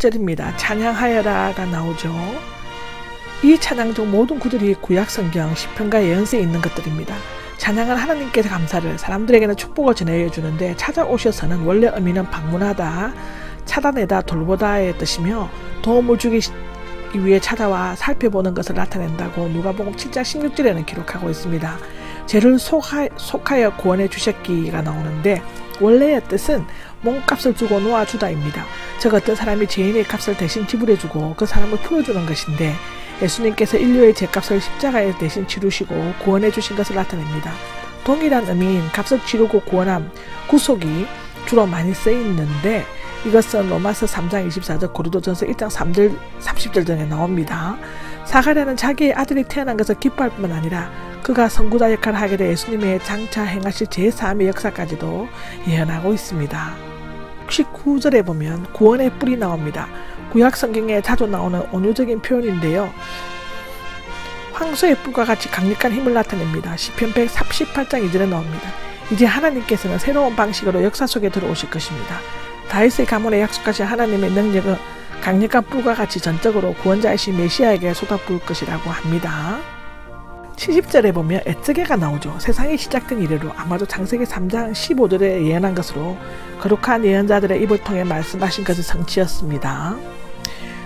78절입니다. 찬양하여라가 나오죠. 이 찬양 중 모든 구절이 구약성경, 시편과 예언서에 있는 것들입니다. 찬양은 하나님께서 감사를, 사람들에게는 축복을 전해주는데 찾아오셔서는 원래 의미는 방문하다, 찾아내다, 돌보다의 뜻이며 도움을 주기 위해 찾아와 살펴보는 것을 나타낸다고 누가복음 7장 16절에는 기록하고 있습니다. 죄를 속하여 구원해 주셨기가 나오는데 원래의 뜻은 몸값을 주고 놓아주다입니다. 즉 어떤 사람이 죄인의 값을 대신 지불해주고 그 사람을 풀어주는 것인데 예수님께서 인류의 죄값을 십자가에 대신 치르시고 구원해 주신 것을 나타냅니다. 동일한 의미인 값을 치르고 구원함, 구속이 주로 많이 쓰이는데 이것은 로마서 3장 24절, 고린도전서 1장 3절 30절 등에 나옵니다. 사가랴는 자기의 아들이 태어난 것을 기뻐할 뿐만 아니라 그가 선구자 역할을 하게 돼 예수님의 장차 행하실 제3의 역사까지도 예언하고 있습니다. 69절에 보면 구원의 뿔이 나옵니다. 구약 성경에 자주 나오는 온유적인 표현인데요. 황소의 뿔과 같이 강력한 힘을 나타냅니다. 시편 138장 2절에 나옵니다. 이제 하나님께서는 새로운 방식으로 역사 속에 들어오실 것입니다. 다윗의 가문에 약속하신 하나님의 능력은 강력한 뿔과 같이 전적으로 구원자이신 메시아에게 쏟아부을 것이라고 합니다. 70절에 보면 에스겔가 나오죠. 세상이 시작된 이래로 아마도 창세기 3장 15절에 예언한 것으로 거룩한 예언자들의 입을 통해 말씀하신 것이 성취였습니다.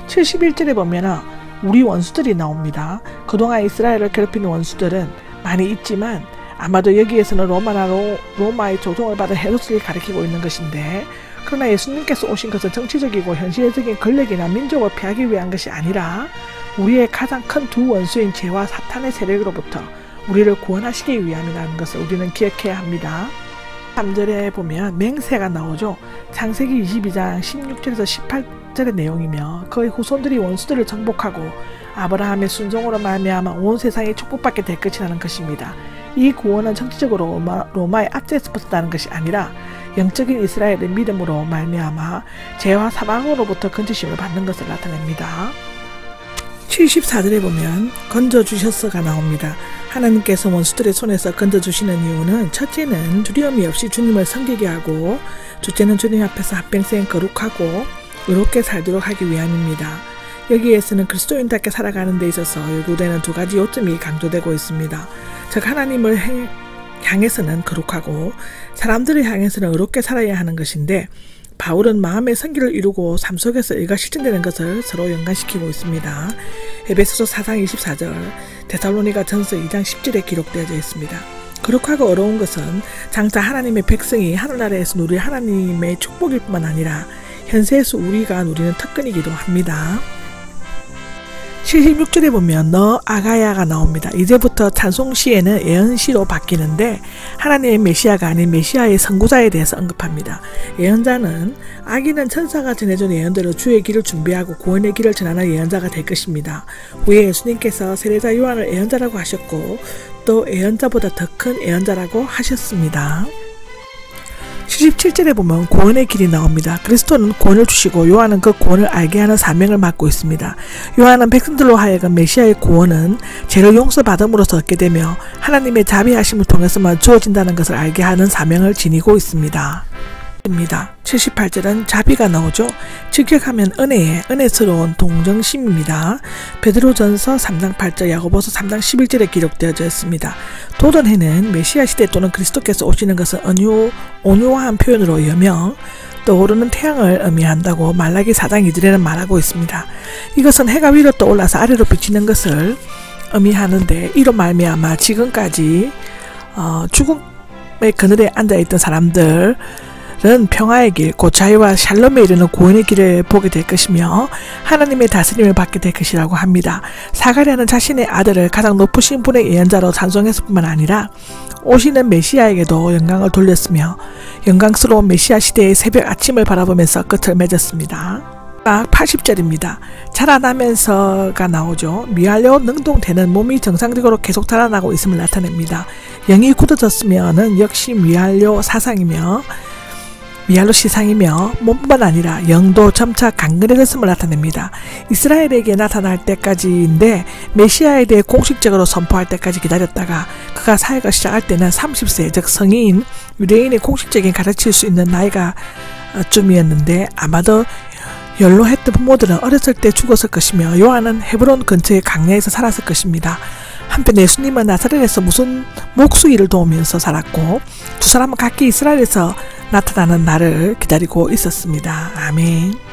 71절에 보면 우리 원수들이 나옵니다. 그동안 이스라엘을 괴롭히는 원수들은 많이 있지만 아마도 여기에서는 로마의 조종을 받은 헤롯을 가리키고 있는 것인데 그러나 예수님께서 오신 것은 정치적이고 현실적인 권력이나 민족을 피하기 위한 것이 아니라 우리의 가장 큰 두 원수인 죄와 사탄의 세력으로부터 우리를 구원하시기 위함이라는 것을 우리는 기억해야 합니다. 3절에 보면 맹세가 나오죠. 창세기 22장 16절에서 18절의 내용이며 그의 후손들이 원수들을 정복하고 아브라함의 순종으로 말미암아 온 세상이 축복받게 될 것이라는 것입니다. 이 구원은 정치적으로 로마의 압제에서 벗어나는 것이 아니라 영적인 이스라엘의 믿음으로 말미암아 죄와 사망으로부터 건지심을 받는 것을 나타냅니다. 74절에 보면 건져주셨어가 나옵니다. 하나님께서 원수들의 손에서 건져주시는 이유는 첫째는 두려움이 없이 주님을 섬기게 하고 둘째는 주님 앞에서 한평생 거룩하고 의롭게 살도록 하기 위함입니다. 여기에서는 그리스도인답게 살아가는 데 있어서 요구되는 두 가지 요점이 강조되고 있습니다. 즉 하나님을 향해서는 거룩하고 사람들을 향해서는 의롭게 살아야 하는 것인데 바울은 마음의 성기를 이루고 삶 속에서 이가 실천되는 것을 서로 연관시키고 있습니다. 에베소서 4장 24절, 데살로니가 전서 2장 10절에 기록되어져 있습니다. 거룩하고 어려운 것은 장차 하나님의 백성이 하늘나라에서 누릴 하나님의 축복일 뿐만 아니라 현세에서 우리가 누리는 특권이기도 합니다. 76절에 보면 너 아가야가 나옵니다. 이제부터 찬송시에는 예언시로 바뀌는데 하나님의 메시아가 아닌 메시아의 선구자에 대해서 언급합니다. 예언자는 아기는 천사가 전해준 예언대로 주의 길을 준비하고 구원의 길을 전하는 예언자가 될 것입니다. 후에 예수님께서 세례자 요한을 예언자라고 하셨고 또 예언자보다 더 큰 예언자라고 하셨습니다. 77절에 보면 구원의 길이 나옵니다. 그리스도는 구원을 주시고 요한은 그 구원을 알게 하는 사명을 맡고 있습니다. 요한은 백성들로 하여금 메시아의 구원은 죄를 용서받음으로써 얻게 되며 하나님의 자비하심을 통해서만 주어진다는 것을 알게 하는 사명을 지니고 있습니다. 78절은 자비가 나오죠. 직역하면 은혜스러운 동정심입니다. 베드로전서 3장 8절, 야고보서 3장 11절에 기록되어져 있습니다. 도전해는 메시아 시대 또는 그리스도께서 오시는 것은 온유한 표현으로 여명, 떠오르는 태양을 의미한다고 말라기 4장 2절에는 말하고 있습니다. 이것은 해가 위로 떠올라서 아래로 비치는 것을 의미하는데 이로 말미암아 지금까지 죽음의 그늘에 앉아있던 사람들 평화의 길, 곧 자유와 샬롬에 이르는 구원의 길을 보게 될 것이며 하나님의 다스림을 받게 될 것이라고 합니다. 사가랴는 자신의 아들을 가장 높으신 분의 예언자로 찬송했을 뿐만 아니라 오시는 메시아에게도 영광을 돌렸으며 영광스러운 메시아 시대의 새벽 아침을 바라보면서 끝을 맺었습니다. 80절입니다. 자라나면서가 나오죠. 미완료 능동되는 몸이 정상적으로 계속 자라나고 있음을 나타냅니다. 영이 굳어졌으면 역시 미완료 시상이며 몸뿐만 아니라 영도 점차 강건해졌음을 나타냅니다. 이스라엘에게 나타날 때까지인데 메시아에 대해 공식적으로 선포할 때까지 기다렸다가 그가 사역을 시작할 때는 30세 즉 성인 유대인의 공식적인 가르칠 수 있는 나이가 쯤이었는데 아마도 연로했던 부모들은 어렸을 때 죽었을 것이며 요한은 헤브론 근처의 강야에서 살았을 것입니다. 한편 예수님은 나사렛에서 무슨 목수일을 도우면서 살았고 두 사람은 각기 이스라엘에서 나타나는 날을 기다리고 있었습니다. 아멘.